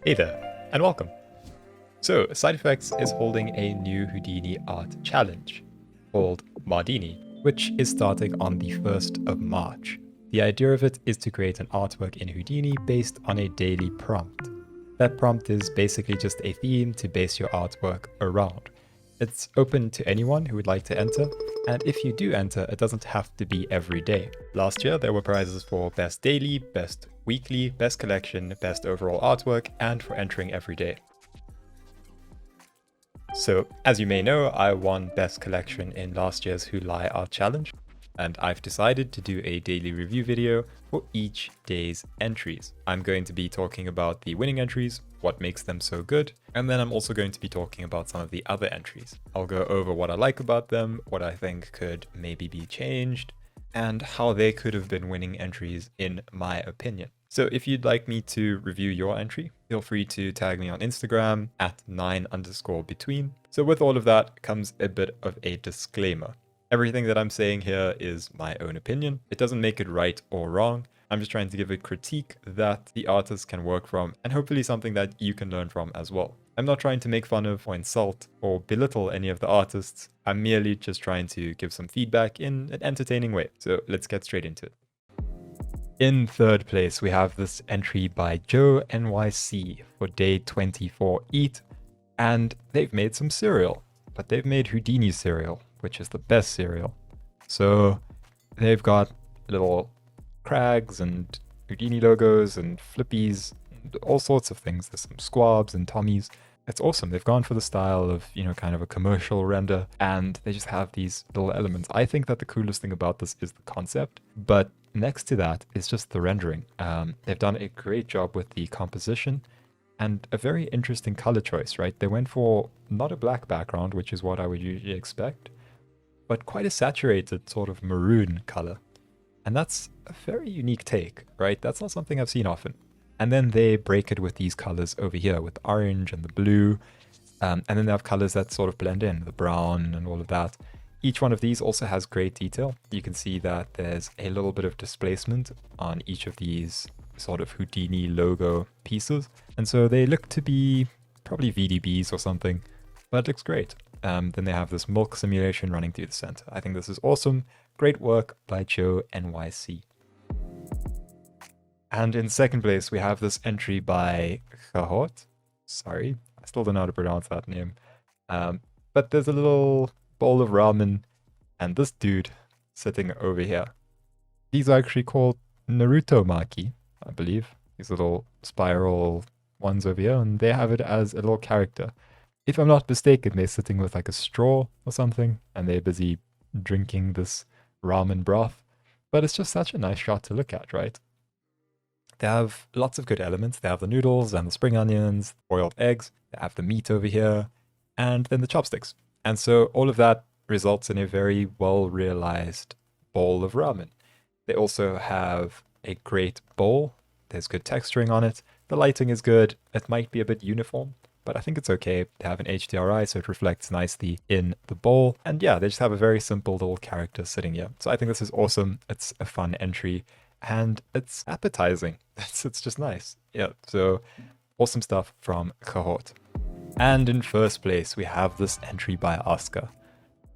Hey there, and welcome. So, Side Effects is holding a new Houdini art challenge called Mardini, which is starting on the 1st of March. The idea of it is to create an artwork in Houdini based on a daily prompt. That prompt is basically just a theme to base your artwork around. It's open to anyone who would like to enter, and if you do enter, it doesn't have to be every day. Last year, there were prizes for Best Daily, Best Weekly, Best Collection, Best Overall Artwork, and for entering every day. So, as you may know, I won Best Collection in last year's Who Lie Art Challenge, and I've decided to do a daily review video for each day's entries. I'm going to be talking about the winning entries, what makes them so good, and then I'm also going to be talking about some of the other entries. I'll go over what I like about them, what I think could maybe be changed, and how they could have been winning entries in my opinion. So if you'd like me to review your entry, feel free to tag me on Instagram at 9_between. So with all of that comes a bit of a disclaimer. Everything that I'm saying here is my own opinion. It doesn't make it right or wrong. I'm just trying to give a critique that the artist can work from and hopefully something that you can learn from as well. I'm not trying to make fun of or insult or belittle any of the artists. I'm merely just trying to give some feedback in an entertaining way. So let's get straight into it. In third place, we have this entry by Joe NYC for day 24 Eat, and they've made some cereal, but they've made Houdini cereal, which is the best cereal. So they've got little crags and Houdini logos and flippies, and all sorts of things. There's some squabs and Tommies. It's awesome. They've gone for the style of, kind of a commercial render, and they just have these little elements. I think that the coolest thing about this is the concept, but next to that is just the rendering. They've done a great job with the composition and a very interesting color choice, right? They went for not a black background, which is what I would usually expect, but quite a saturated sort of maroon color. And that's a very unique take, right? That's not something I've seen often. And then they break it with these colors over here, with the orange and the blue. And then they have colors that sort of blend in, the brown and all of that. Each one of these also has great detail. You can see that there's a little bit of displacement on each of these sort of Houdini logo pieces. And so they look to be probably VDBs or something, but it looks great. Then they have this milk simulation running through the center. I think this is awesome. Great work by Joe NYC. And in second place, we have this entry by Chahot. Sorry, I still don't know how to pronounce that name. But there's a little bowl of ramen and this dude sitting over here. These are actually called Naruto Maki, I believe. These little spiral ones over here, and they have it as a little character. If I'm not mistaken, they're sitting with like a straw or something, and they're busy drinking this ramen broth. But it's just such a nice shot to look at, right? They have lots of good elements. They have the noodles and the spring onions, boiled eggs. They have the meat over here, and then the chopsticks. And so all of that results in a very well-realized bowl of ramen. They also have a great bowl. There's good texturing on it. The lighting is good. It might be a bit uniform, but I think it's okay. They have an HDRI, so it reflects nicely in the bowl. And yeah, they just have a very simple little character sitting here. So I think this is awesome. It's a fun entry, and it's appetizing. It's just nice. Yeah, so awesome stuff from Chahot. And in first place, we have this entry by Oscar.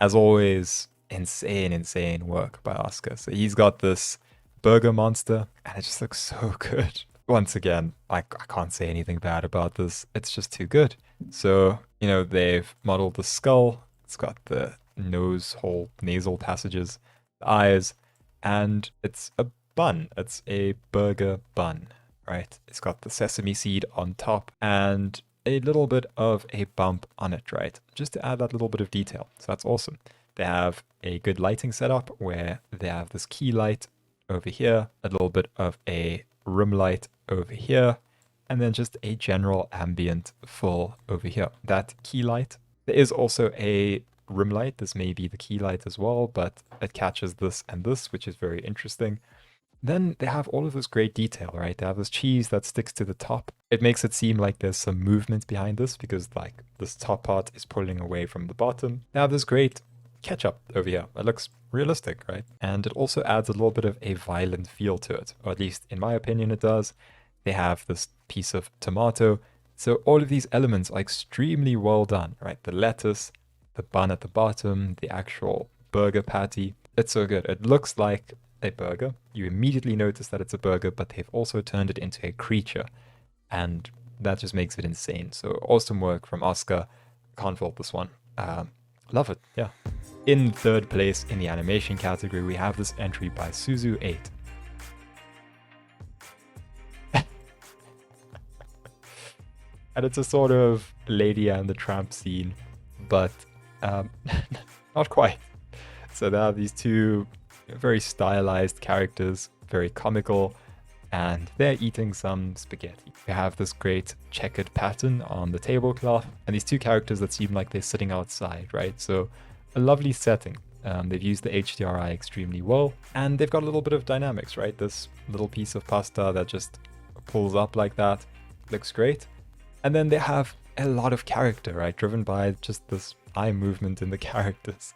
As always, insane work by Oscar. So he's got this burger monster, and it just looks so good. Once again, I can't say anything bad about this. It's just too good. So, they've modeled the skull. It's got the nose hole, nasal passages, the eyes, and it's a bun. It's a burger bun, right? It's got the sesame seed on top and a little bit of a bump on it, right? Just to add that little bit of detail. So that's awesome. They have a good lighting setup where they have this key light over here, a little bit of a room light over here, and then just a general ambient full over here. That key light, there is also a room light. This may be the key light as well, but it catches this and this, which is very interesting. Then they have all of this great detail, right? They have this cheese that sticks to the top. It makes it seem like there's some movement behind this because like this top part is pulling away from the bottom. They have this great ketchup over here. It looks realistic, right? And it also adds a little bit of a violent feel to it, or at least in my opinion it does. They have this piece of tomato So all of these elements are extremely well done, right? The lettuce, the bun at the bottom, the actual burger patty. It's so good. It looks like a burger. You immediately notice that it's a burger, but they've also turned it into a creature. And that just makes it insane. So awesome work from Oscar. Can't fault this one. Love it, yeah. In third place in the animation category, we have this entry by Suzu8. And it's a sort of Lady and the Tramp scene, but not quite. So there are these two very stylized characters, very comical, and they're eating some spaghetti. We have this great checkered pattern on the tablecloth, and these two characters that seem like they're sitting outside, right? So a lovely setting. They've used the HDRI extremely well, and they've got a little bit of dynamics, right? This little piece of pasta that just pulls up like that looks great. And then they have a lot of character, right? Driven by just this eye movement in the characters.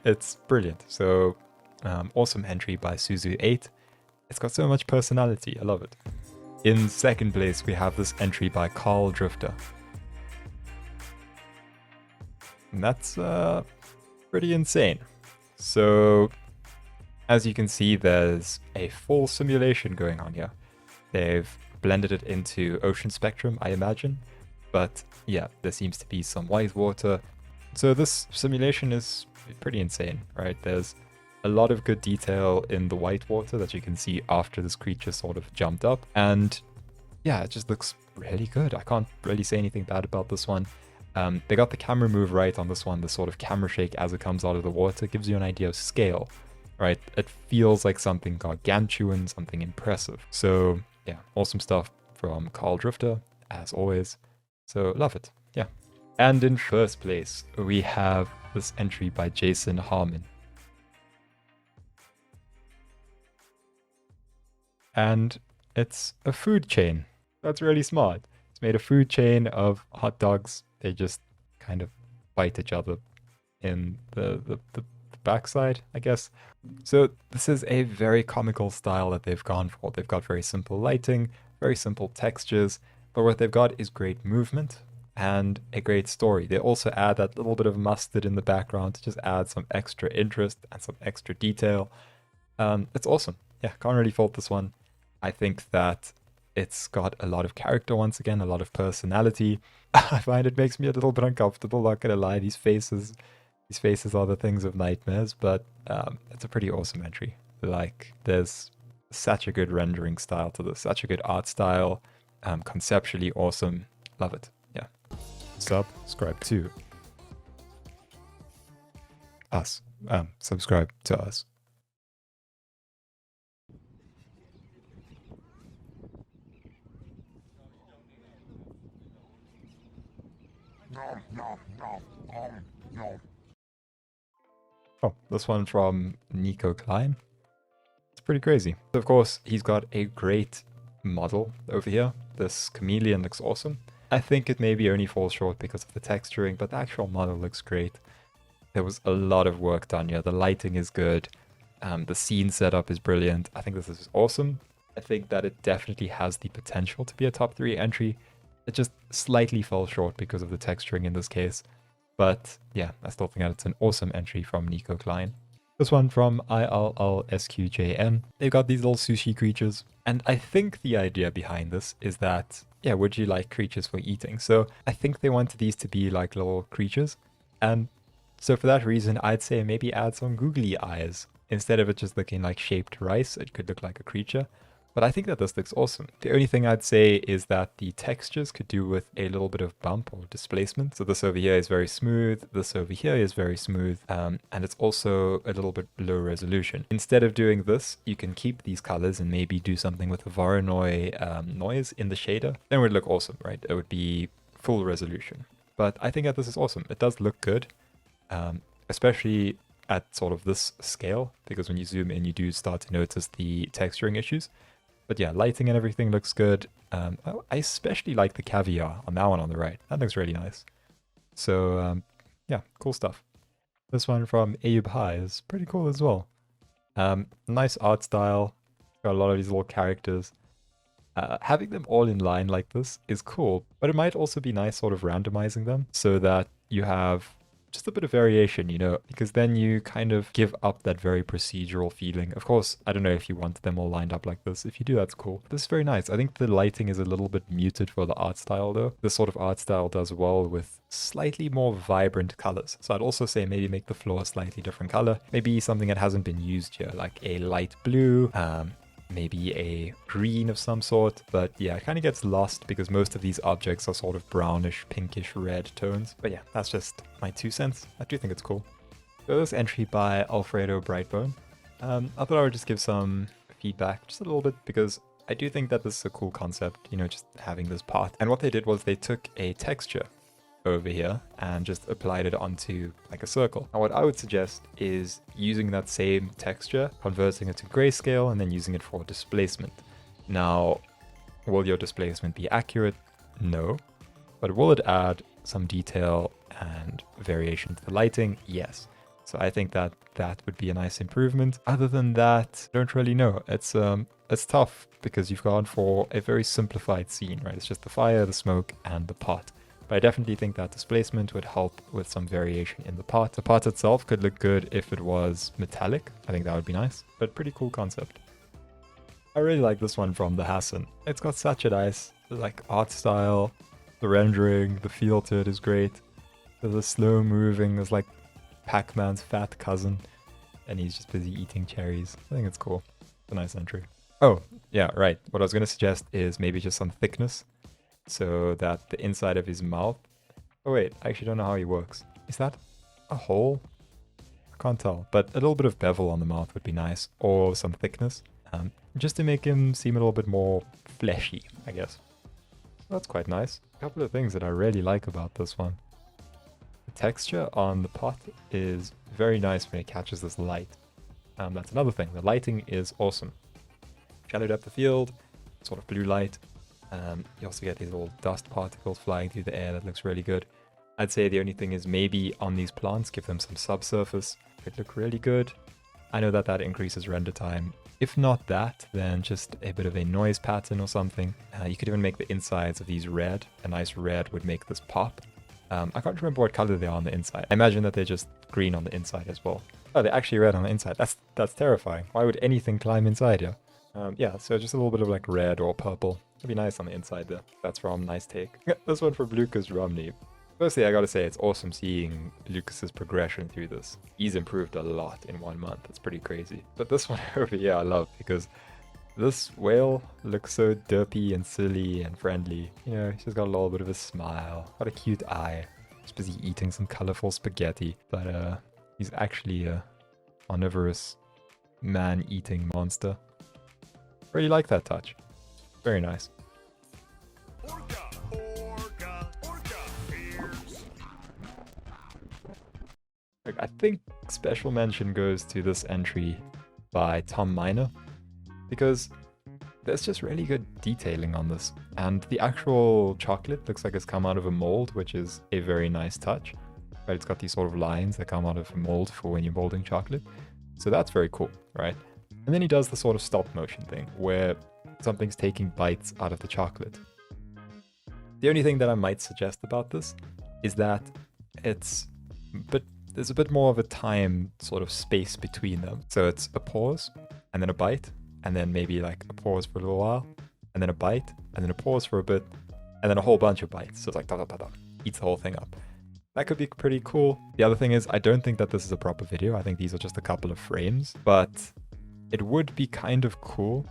It's brilliant. So awesome entry by Suzu8. It's got so much personality. I love it. In second place, we have this entry by Carl Drifter. And that's pretty insane. So as you can see, there's a full simulation going on here. They've blended it into ocean spectrum, I imagine. But yeah, there seems to be some white water. So this simulation is pretty insane, right? There's a lot of good detail in the white water that you can see after this creature sort of jumped up. And yeah, it just looks really good. I can't really say anything bad about this one. They got the camera move right on this one. The sort of camera shake as it comes out of the water gives you an idea of scale, right? It feels like something gargantuan, something impressive. So yeah, awesome stuff from Carl Drifter, as always. So love it, yeah. And in first place, we have this entry by Jason Harmon. And it's a food chain. That's really smart. It's made a food chain of hot dogs. They just kind of bite each other in the backside, I guess. So this is a very comical style that they've gone for. They've got very simple lighting, very simple textures, but what they've got is great movement and a great story. They also add that little bit of mustard in the background to just add some extra interest and some extra detail. It's awesome. Yeah, can't really fault this one. I think that it's got a lot of character once again, a lot of personality. I find it makes me a little bit uncomfortable, not gonna lie. These faces are the things of nightmares, but it's a pretty awesome entry. Like, there's such a good rendering style to this, such a good art style, conceptually awesome. Love it, yeah. Subscribe to us. Subscribe to us. Oh, this one from Nico Klein. It's pretty crazy. Of course, he's got a great model over here. This chameleon looks awesome. I think it maybe only falls short because of the texturing, but the actual model looks great. There was a lot of work done here. The lighting is good. The scene setup is brilliant. I think this is awesome. I think that it definitely has the potential to be a top 3 entry. It just slightly fell short because of the texturing in this case. But yeah, I still think that it's an awesome entry from Nico Klein. This one from ILLSQJN. They've got these little sushi creatures. And I think the idea behind this is that, yeah, would you like creatures for eating? So I think they wanted these to be like little creatures. And so for that reason, I'd say maybe add some googly eyes. Instead of it just looking like shaped rice, it could look like a creature. But I think that this looks awesome. The only thing I'd say is that the textures could do with a little bit of bump or displacement. So this over here is very smooth, this over here is very smooth, and it's also a little bit low resolution. Instead of doing this, you can keep these colors and maybe do something with the Voronoi noise in the shader. Then it would look awesome, right? It would be full resolution. But I think that this is awesome. It does look good, especially at sort of this scale, because when you zoom in, you do start to notice the texturing issues. But yeah, lighting and everything looks good. I especially like the caviar on that one on the right. That looks really nice. So yeah, cool stuff. This one from Ayub High is pretty cool as well. Nice art style. Got a lot of these little characters. Having them all in line like this is cool, but it might also be nice sort of randomizing them so that you have just a bit of variation, you know, because then you kind of give up that very procedural feeling. Of course, I don't know if you want them all lined up like this. If you do, that's cool. This is very nice. I think the lighting is a little bit muted for the art style though. This sort of art style does well with slightly more vibrant colors. So I'd also say maybe make the floor a slightly different color. Maybe something that hasn't been used here, like a light blue, maybe a green of some sort, but yeah, it kind of gets lost because most of these objects are sort of brownish, pinkish red tones. But yeah, that's just my 2 cents. I do think it's cool. So this entry by Alfredo Brightbone. I thought I would just give some feedback, just a little bit, because I do think that this is a cool concept, you know, just having this part. And what they did was they took a texture over here and just applied it onto like a circle. And what I would suggest is using that same texture, converting it to grayscale, and then using it for displacement. Now, will your displacement be accurate? No. But will it add some detail and variation to the lighting? Yes. So I think that that would be a nice improvement. Other than that, I don't really know. It's tough because you've gone for a very simplified scene, right? It's just the fire, the smoke, and the pot. But I definitely think that displacement would help with some variation in the pot. The pot itself could look good if it was metallic. I think that would be nice, but pretty cool concept. I really like this one from the Hassan. It's got such a nice like art style. The rendering, the feel to it is great. There's a slow moving, there's like Pac-Man's fat cousin, and he's just busy eating cherries. I think it's cool. It's a nice entry. Oh, yeah, right. What I was going to suggest is maybe just some thickness, so that the inside of his mouth... Oh wait, I actually don't know how he works. Is that a hole? I can't tell, but a little bit of bevel on the mouth would be nice, or some thickness, just to make him seem a little bit more fleshy, I guess. That's quite nice. A couple of things that I really like about this one. The texture on the pot is very nice when it catches this light. That's another thing. The lighting is awesome. Shadow depth of field, sort of blue light. You also get these little dust particles flying through the air. That looks really good. I'd say the only thing is maybe on these plants, give them some subsurface. It look really good. I know that that increases render time. If not that, then just a bit of a noise pattern or something. You could even make the insides of these red. A nice red would make this pop. I can't remember what color they are on the inside. I imagine that they're just green on the inside as well. Oh, they're actually red on the inside. That's terrifying. Why would anything climb inside here? Yeah, so just a little bit of like red or purple. It'd be nice on the inside there. That's from Nice Take. This one from Lucas Romney. Firstly, I gotta say, it's awesome seeing Lucas's progression through this. He's improved a lot in 1 month. It's pretty crazy. But this one over here I love because this whale looks so derpy and silly and friendly. You know, he's just got a little bit of a smile. Got a cute eye. He's busy eating some colorful spaghetti. But he's actually a omnivorous man-eating monster. Really like that touch. Very nice. I think special mention goes to this entry by Tom Miner, because there's just really good detailing on this. And the actual chocolate looks like it's come out of a mold, which is a very nice touch. Right? It's got these sort of lines that come out of a mold for when you're molding chocolate. So that's very cool, right? And then he does the sort of stop motion thing where something's taking bites out of the chocolate. The only thing that I might suggest about this is that there's a bit more of a time sort of space between them. So it's a pause and then a bite, and then maybe like a pause for a little while, and then a bite, and then a pause for a bit, and then a whole bunch of bites. So it's like da da da da, eats the whole thing up. That could be pretty cool. The other thing is, I don't think that this is a proper video. I think these are just a couple of frames, but it would be kind of cool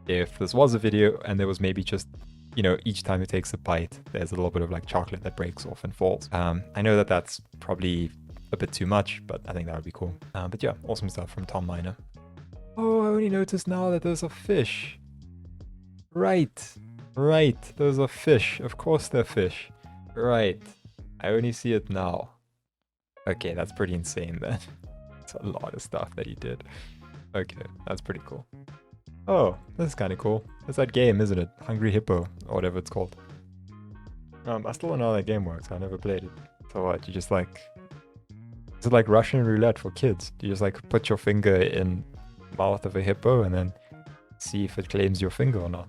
if this was a video and there was maybe just, you know, each time it takes a bite, there's a little bit of like chocolate that breaks off and falls. I know that that's probably a bit too much, but I think that would be cool. But yeah, awesome stuff from Tom Miner. Oh, I only noticed now that there's a fish. Right, those are fish. Of course they're fish. Right, I only see it now. Okay, that's pretty insane then. It's a lot of stuff that he did. Okay, that's pretty cool. Oh, this is kind of cool. It's that game, isn't it? Hungry Hippo, or whatever it's called. I still don't know how that game works. I never played it. So what, you just like... Is it like Russian roulette for kids? Do you just like put your finger in the mouth of a hippo and then see if it claims your finger or not?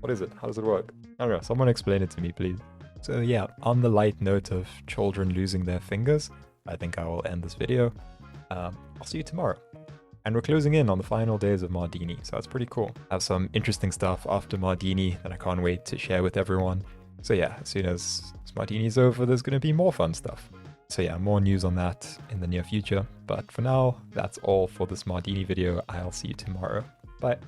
What is it? How does it work? I don't know. Someone explain it to me, please. So yeah, on the light note of children losing their fingers, I think I will end this video. I'll see you tomorrow. And we're closing in on the final days of Mardini, so that's pretty cool. I have some interesting stuff after Mardini that I can't wait to share with everyone. So yeah, as soon as Mardini's over, there's going to be more fun stuff. So yeah, more news on that in the near future. But for now, that's all for this Mardini video. I'll see you tomorrow. Bye.